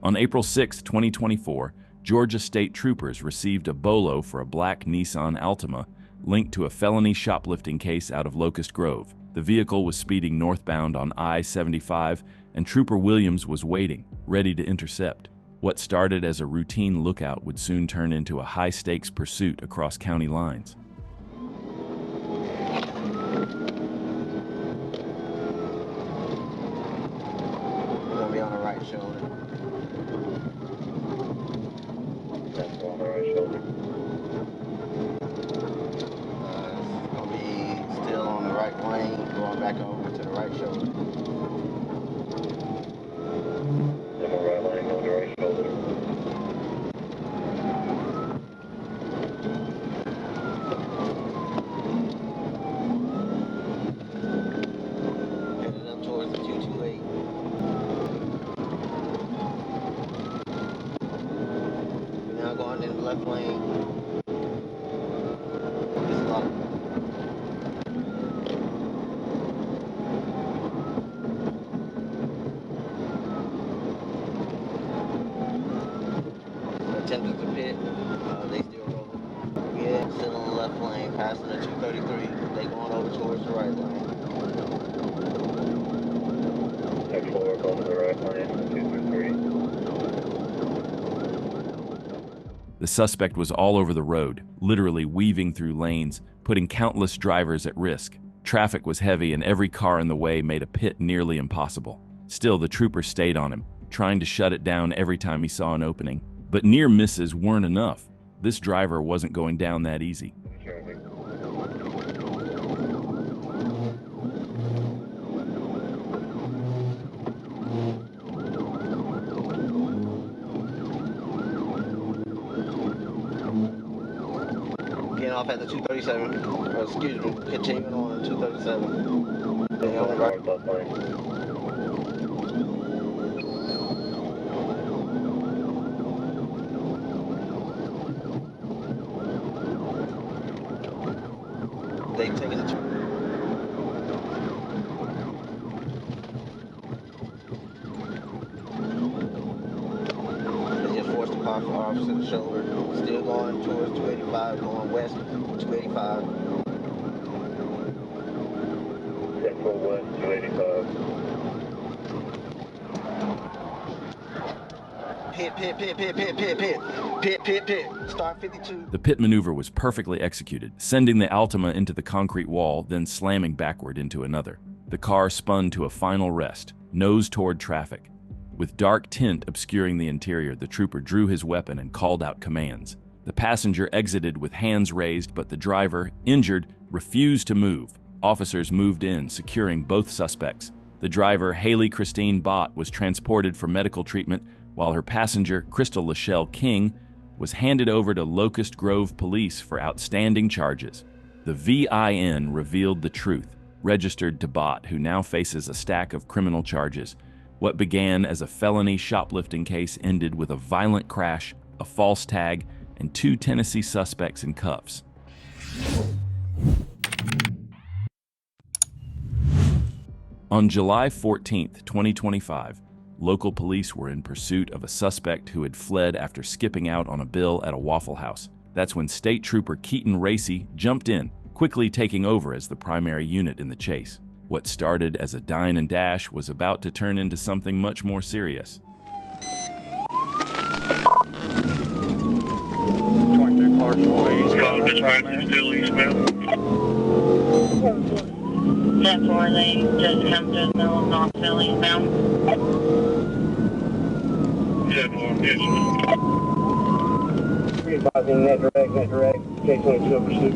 On April 6, 2024, Georgia State Troopers received a BOLO for a black Nissan Altima linked to a felony shoplifting case out of Locust Grove. The vehicle was speeding northbound on I-75, and Trooper Williams was waiting, ready to intercept. What started as a routine lookout would soon turn into a high-stakes pursuit across county lines. Gonna be on the right shoulder. That's on the right shoulder. It's gonna be still on the right lane, going back over to the right shoulder. On the right lane, on the right shoulder. Headed up towards the 228. We're now going in the left lane. It's locked. Attempted to pit. They still rolling. Yeah, still in the left lane, passing the 233. They going over towards the right lane. X4 going to the right lane, 233. The suspect was all over the road, literally weaving through lanes, putting countless drivers at risk. Traffic was heavy and every car in the way made a pit nearly impossible. Still, the trooper stayed on him, trying to shut it down every time he saw an opening. But near misses weren't enough. This driver wasn't going down that easy. Getting off at the 237. Excuse me, continuing on the 237. They on the right. Left lane. They taking the They just forced the car for officer to the shoulder. Still going towards 285, going west 285. X4 west, 285. Pit, pit, pit, pit, pit, pit, pit. Pit, pit, pit. Start 52. The pit maneuver was perfectly executed, sending the Altima into the concrete wall, then slamming backward into another. The car spun to a final rest, nose toward traffic. With dark tint obscuring the interior, the trooper drew his weapon and called out commands. The passenger exited with hands raised, but the driver, injured, refused to move. Officers moved in, securing both suspects. The driver, Haley Christine Bott, was transported for medical treatment, while her passenger, Crystal Lachelle King, was handed over to Locust Grove Police for outstanding charges. The VIN revealed the truth, registered to Bott, who now faces a stack of criminal charges. What began as a felony shoplifting case ended with a violent crash, a false tag, and 2 Tennessee suspects in cuffs. On July 14, 2025, local police were in pursuit of a suspect who had fled after skipping out on a bill at a Waffle House. That's when State Trooper Keaton Racy jumped in, quickly taking over as the primary unit in the chase. What started as a dine and dash was about to turn into something much more serious. 22 Clark Way. Still eastbound. 10-4, they just come to the middle of Knoxville eastbound. 10-4, yes. Advising net direct, K-22 in pursuit.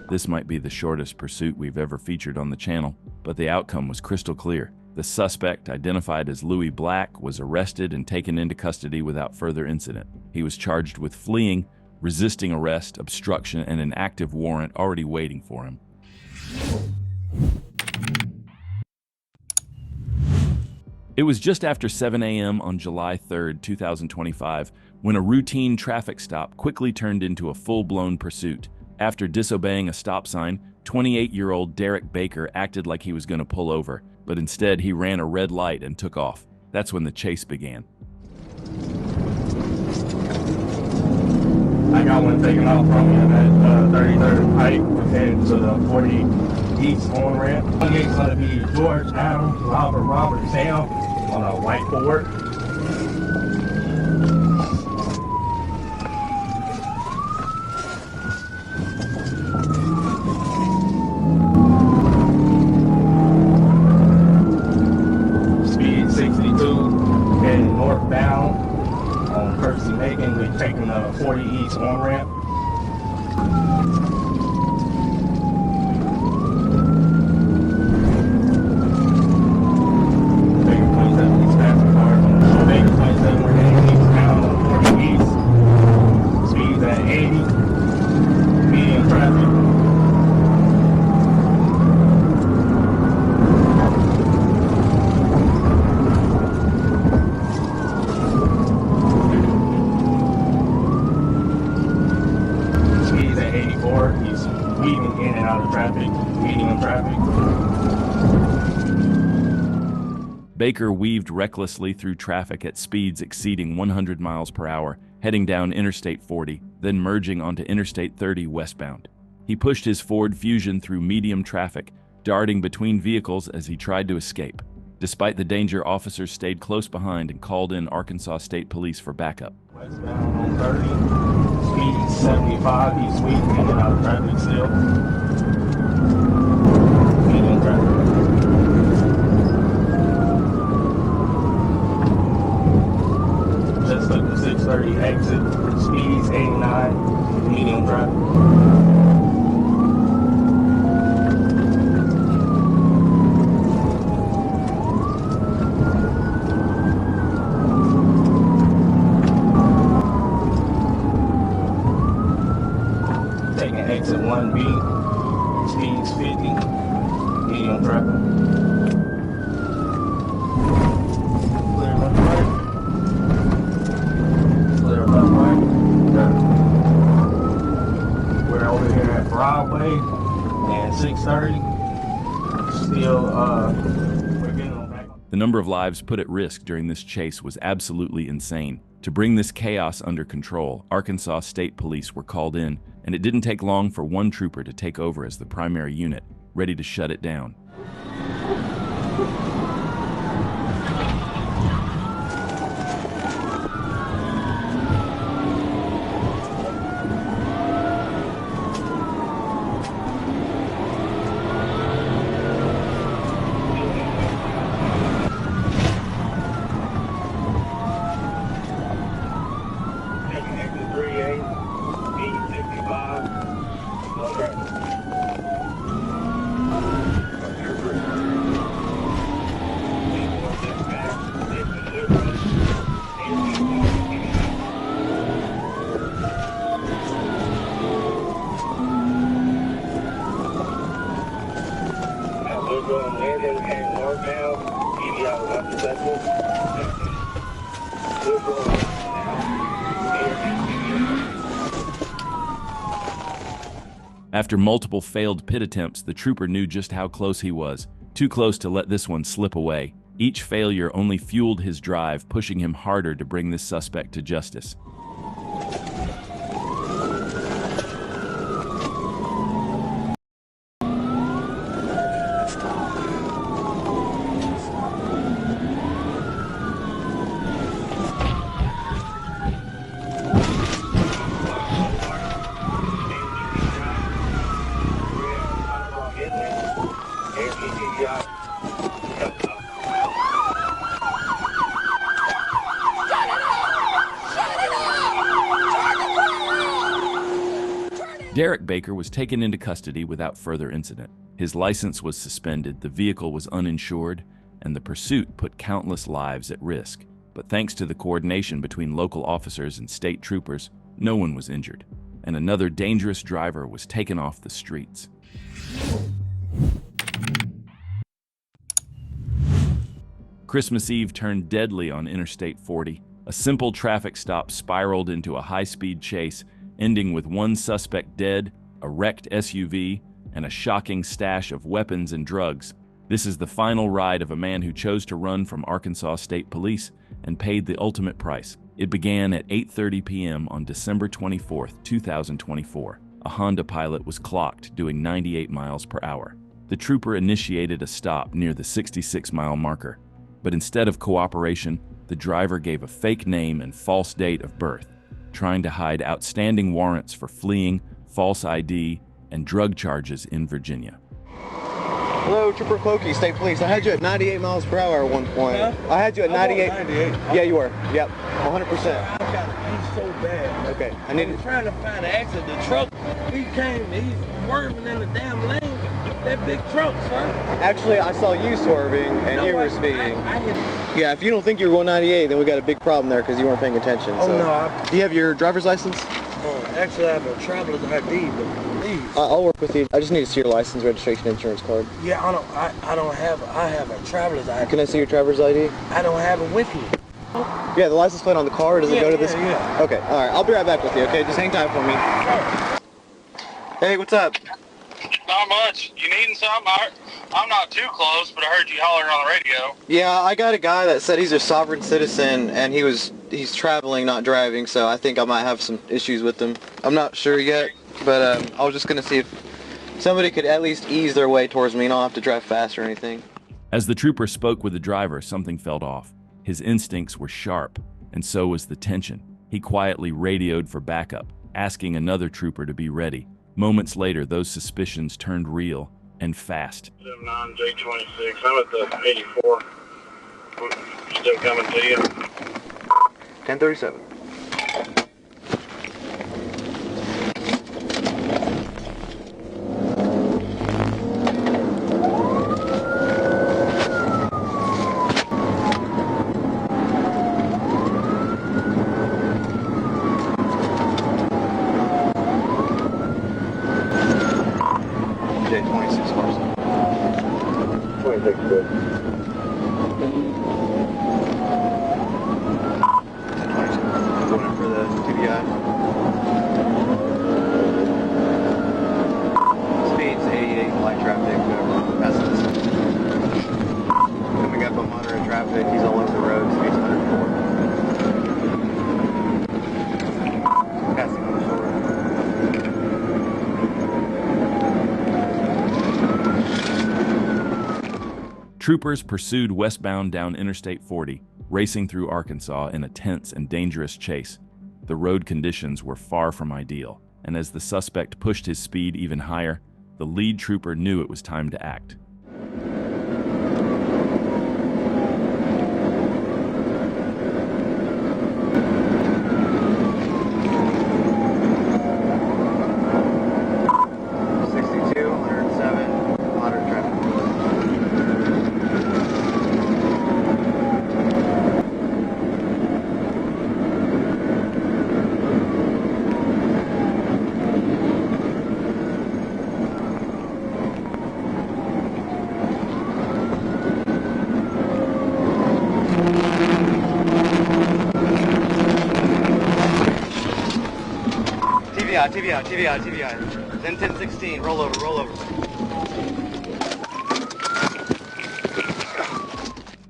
This might be the shortest pursuit we've ever featured on the channel, but the outcome was crystal clear. The suspect, identified as Louis Black, was arrested and taken into custody without further incident. He was charged with fleeing, resisting arrest, obstruction, and an active warrant already waiting for him. It was just after 7 a.m. on July 3, 2025, when a routine traffic stop quickly turned into a full-blown pursuit. After disobeying a stop sign, 28-year-old Derek Baker acted like he was going to pull over, but instead he ran a red light and took off. That's when the chase began. I got one taken off from him at 33rd Pike heading to the 40 East on-ramp. It's going to be George Adams, Robert Sam on a white Ford. Speed 62, heading northbound on Percy Macon. We're taking the 40 East on-ramp. Baker 27 East passing car. So Baker 27, we're heading eastbound on 40 East. Speeds at 80. Medium traffic. Speeds at 84. He's weaving in and out of traffic, medium traffic. Baker weaved recklessly through traffic at speeds exceeding 100 miles per hour, heading down Interstate 40, then merging onto Interstate 30 westbound. He pushed his Ford Fusion through medium traffic, darting between vehicles as he tried to escape. Despite the danger, officers stayed close behind and called in Arkansas State Police for backup. Westbound on 30, speed 75, he's weaving in and out of traffic still. Medium traffic. Just took the 630 exit, speeds 89, medium traffic. Taking exit 1B, speeds 50, medium traffic. Clear left right. Clear left right. We're over here at Broadway and 630. Still, we're getting on back. The number of lives put at risk during this chase was absolutely insane. To bring this chaos under control, Arkansas State Police were called in, and it didn't take long for one trooper to take over as the primary unit, ready to shut it down. Taking exit 38, speed 65, no traffic. We're going Landon and northbound, EDI was unsuccessful. We're going After multiple failed pit attempts, the trooper knew just how close he was, too close to let this one slip away. Each failure only fueled his drive, pushing him harder to bring this suspect to justice. Derek Baker was taken into custody without further incident. His license was suspended, the vehicle was uninsured, and the pursuit put countless lives at risk. But thanks to the coordination between local officers and state troopers, no one was injured, and another dangerous driver was taken off the streets. Christmas Eve turned deadly on Interstate 40. A simple traffic stop spiraled into a high-speed chase, ending with one suspect dead a wrecked SUV, and a shocking stash of weapons and drugs. This is the final ride of a man who chose to run from Arkansas State Police and paid the ultimate price. It began at 8:30 p.m. on December 24, 2024. A Honda Pilot was clocked doing 98 miles per hour. The trooper initiated a stop near the 66-mile marker, but instead of cooperation, the driver gave a fake name and false date of birth, trying to hide outstanding warrants for fleeing, false ID, and drug charges in Virginia. Hello, Trooper Clokey, State Police. I had you at 98 miles per hour at one point. Huh? I had you at 98. 98. Yeah, you were. Yep, 100%. I got it so bad. Okay, I I need was trying to find an exit. The truck, he's swerving in the damn lane. That big truck, sir. Actually, I saw you swerving and you were speeding. Yeah, if you don't think you were going 98, then we got a big problem there because you weren't paying attention. Oh, so. no. Do you have your driver's license? Actually, I have a traveler's ID, but please. I'll work with you. I just need to see your license, registration, insurance card. Yeah, I don't have. I have a traveler's ID. Can I see your driver's ID? I don't have it with me. Yeah, the license plate on the car. Does it go to this? Yeah. Okay, all right. I'll be right back with you. Okay, just hang tight for me. Hey, what's up? Not much. You needing something? I'm not too close, but I heard you hollering on the radio. Yeah, I got a guy that said he's a sovereign citizen and he's traveling, not driving, so I think I might have some issues with him. I'm not sure yet, but I was just gonna see if somebody could at least ease their way towards me and I don't have to drive fast or anything. As the trooper spoke with the driver, something felt off. His instincts were sharp, and so was the tension. He quietly radioed for backup, asking another trooper to be ready. Moments later, those suspicions turned real and fast. 79 J26. I'm at the 84. Still coming to you. 1037. J26 Carson. 26 good. 1022. Going in for the TBI. Speeds 88, light traffic, passing this. Coming up on moderate traffic, he's all over the road, speeds 104. Passing on the shoulder. Troopers pursued westbound down Interstate 40, racing through Arkansas in a tense and dangerous chase. The road conditions were far from ideal, and as the suspect pushed his speed even higher, the lead trooper knew it was time to act. TVI. Then 1016, roll over.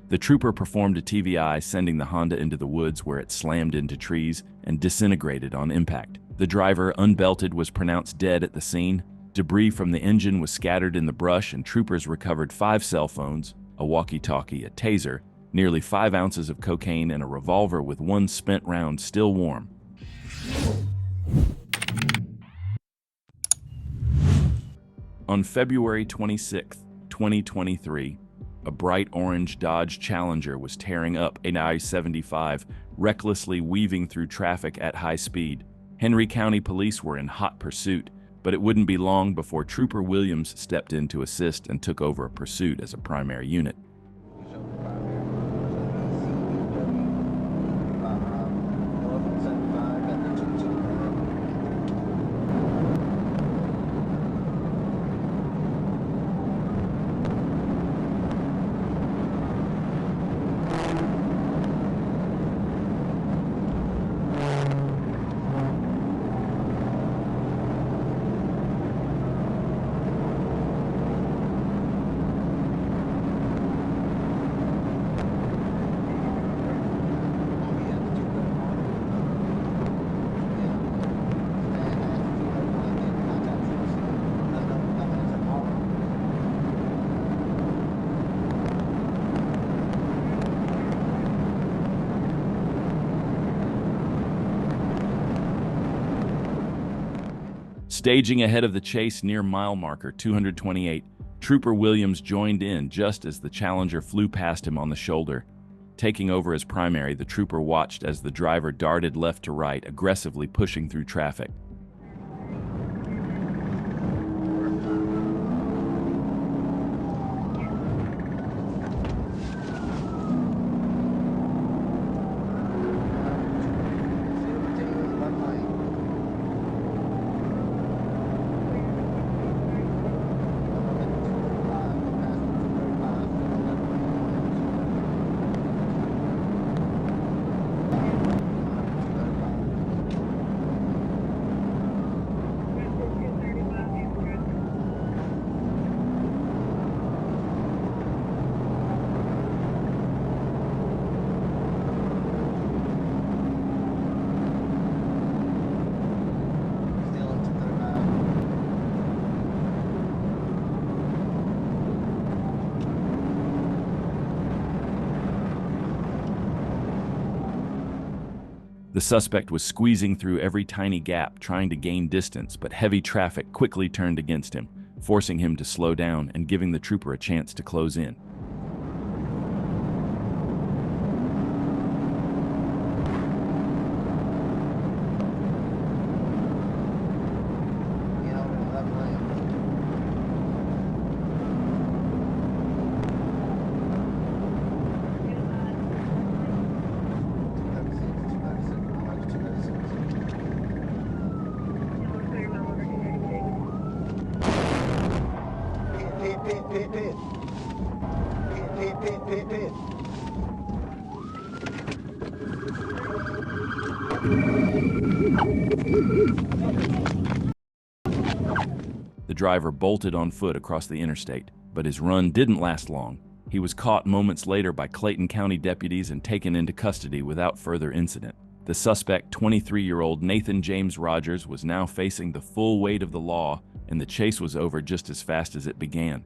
The trooper performed a TVI, sending the Honda into the woods where it slammed into trees and disintegrated on impact. The driver, unbelted, was pronounced dead at the scene. Debris from the engine was scattered in the brush, and troopers recovered 5 cell phones, a walkie-talkie, a taser, nearly 5 ounces of cocaine, and a revolver with 1 spent round still warm. On February 26, 2023, a bright orange Dodge Challenger was tearing up I-75, recklessly weaving through traffic at high speed. Henry County Police were in hot pursuit, but it wouldn't be long before Trooper Williams stepped in to assist and took over a pursuit as a primary unit. Staging ahead of the chase near mile marker 228, Trooper Williams joined in just as the Challenger flew past him on the shoulder. Taking over as primary, the trooper watched as the driver darted left to right, aggressively pushing through traffic. The suspect was squeezing through every tiny gap, trying to gain distance, but heavy traffic quickly turned against him, forcing him to slow down and giving the trooper a chance to close in. The driver bolted on foot across the interstate, but his run didn't last long. He was caught moments later by Clayton County deputies and taken into custody without further incident. The suspect, 23-year-old Nathan James Rogers, was now facing the full weight of the law, and the chase was over just as fast as it began.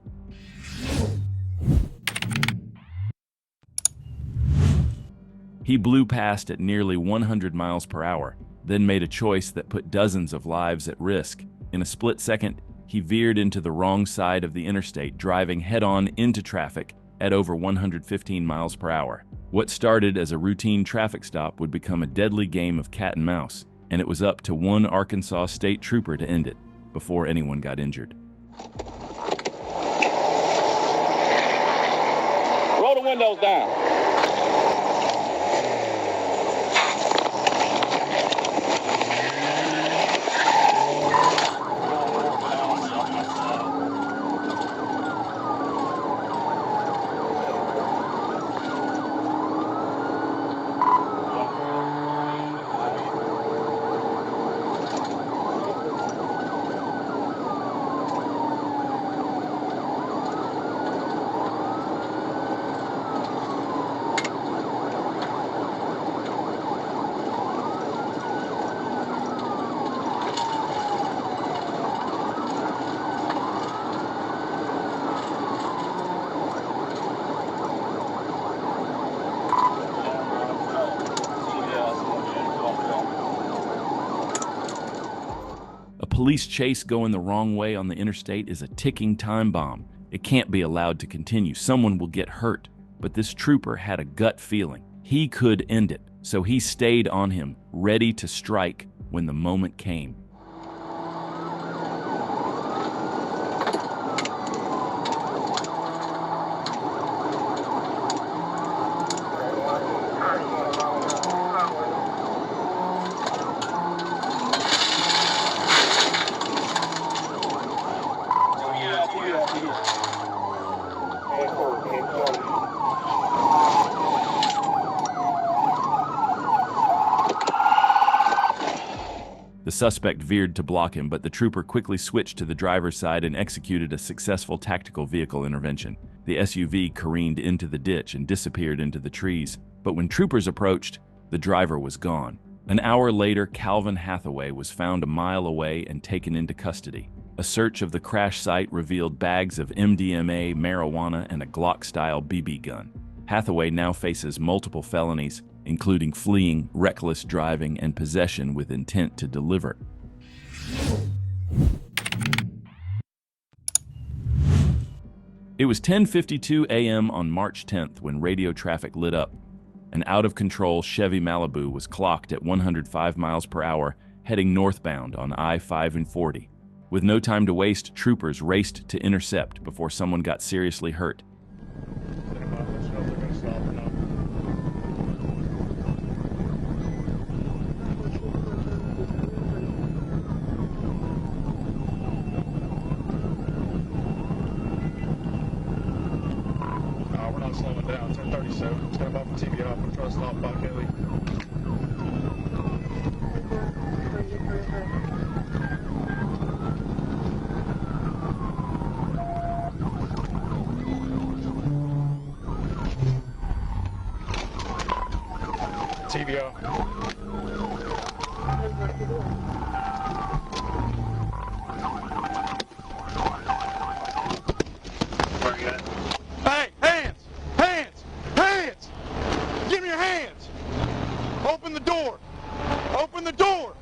He blew past at nearly 100 miles per hour, then made a choice that put dozens of lives at risk. In a split second, he veered into the wrong side of the interstate, driving head-on into traffic at over 115 miles per hour. What started as a routine traffic stop would become a deadly game of cat and mouse, and it was up to one Arkansas state trooper to end it, before anyone got injured. Roll the windows down. A police chase going the wrong way on the interstate is a ticking time bomb. It can't be allowed to continue. Someone will get hurt. But this trooper had a gut feeling. He could end it, so he stayed on him, ready to strike when the moment came. The suspect veered to block him, but the trooper quickly switched to the driver's side and executed a successful tactical vehicle intervention. The SUV careened into the ditch and disappeared into the trees, but when troopers approached, the driver was gone. An hour later, Calvin Hathaway was found a mile away and taken into custody. A search of the crash site revealed bags of MDMA, marijuana, and a Glock-style BB gun. Hathaway now faces multiple felonies, including fleeing, reckless driving, and possession with intent to deliver. It was 10:52 a.m. on March 10th when radio traffic lit up. An out-of-control Chevy Malibu was clocked at 105 miles per hour, heading northbound on I-5 and 40. With no time to waste, troopers raced to intercept before someone got seriously hurt. We're not slowing down. 1037. Stand by for TV off. Control stop by Kelly. TV off. Where you at? Hey, hands! Hands! Hands! Give me your hands! Open the door! Open the door!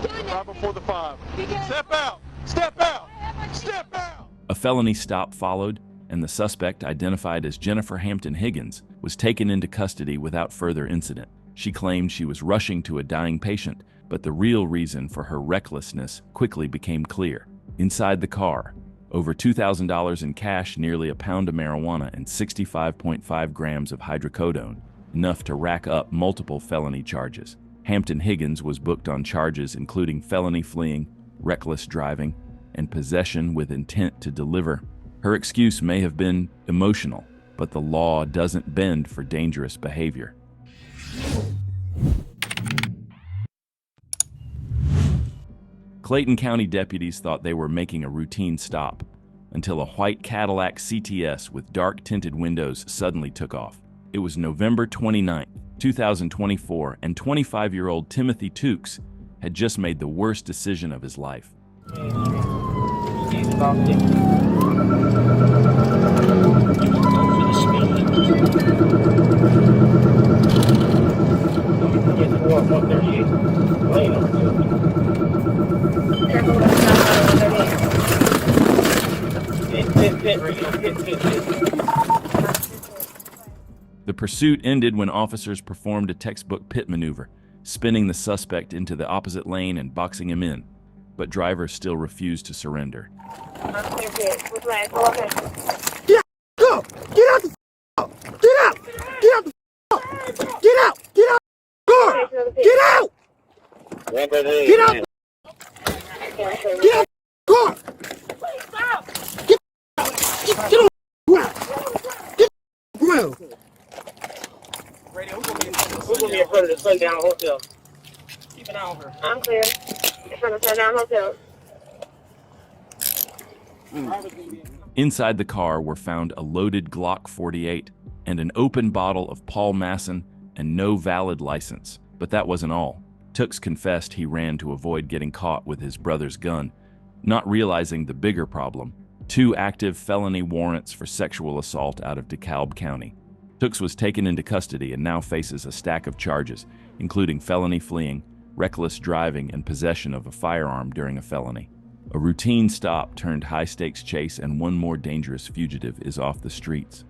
Right before the 5. Step out! Step out! Step out! A felony stop followed, and the suspect, identified as Jennifer Hampton Higgins, was taken into custody without further incident. She claimed she was rushing to a dying patient, but the real reason for her recklessness quickly became clear. Inside the car, over $2,000 in cash, nearly a pound of marijuana, and 65.5 grams of hydrocodone, enough to rack up multiple felony charges. Hampton Higgins was booked on charges including felony fleeing, reckless driving, and possession with intent to deliver. Her excuse may have been emotional, but the law doesn't bend for dangerous behavior. Clayton County deputies thought they were making a routine stop until a white Cadillac CTS with dark tinted windows suddenly took off. It was November 29, 2024, and 25-year-old Timothy Tukes had just made the worst decision of his life. The pursuit ended when officers performed a textbook pit maneuver, spinning the suspect into the opposite lane and boxing him in, but driver still refused to surrender. I'm clear pit. Which way? Go ahead. Go! Get out the Get out! Get out the Get out! Get out! Car! Get out! Get out! Get out! Car! Get on the ground! Get on the ground! We're going to be in front of the Sundown Hotel. Keep an eye on her. I'm clear. In front of Sundown Hotel. Inside the car were found a loaded Glock 48 and an open bottle of Paul Masson and no valid license. But that wasn't all. Tukes confessed he ran to avoid getting caught with his brother's gun, not realizing the bigger problem: 2 active felony warrants for sexual assault out of DeKalb County. Tukes was taken into custody and now faces a stack of charges, including felony fleeing, reckless driving, and possession of a firearm during a felony. A routine stop turned high-stakes chase, and one more dangerous fugitive is off the streets.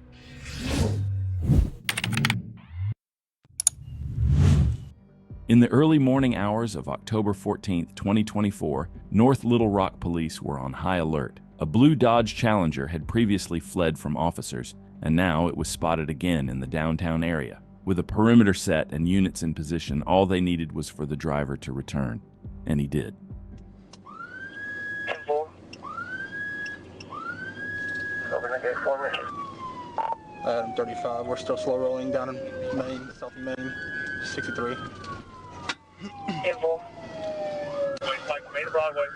In the early morning hours of October 14, 2024, North Little Rock police were on high alert. A blue Dodge Challenger had previously fled from officers, and now it was spotted again in the downtown area. With a perimeter set and units in position, all they needed was for the driver to return, and he did. 10-4. Open that gate for me. 35. We're still slow rolling down in Maine, South Maine, 63. 10-4. Wait, like Main Broadway.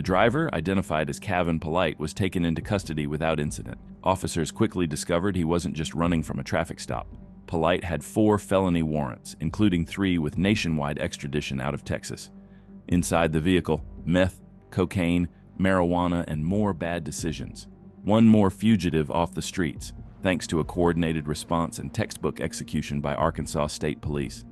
driver, identified as Kevin Polite, was taken into custody without incident. Officers quickly discovered he wasn't just running from a traffic stop. Polite had 4 felony warrants, including 3 with nationwide extradition out of Texas. Inside the vehicle, meth, cocaine, marijuana, and more bad decisions. One more fugitive off the streets, thanks to a coordinated response and textbook execution by Arkansas State Police.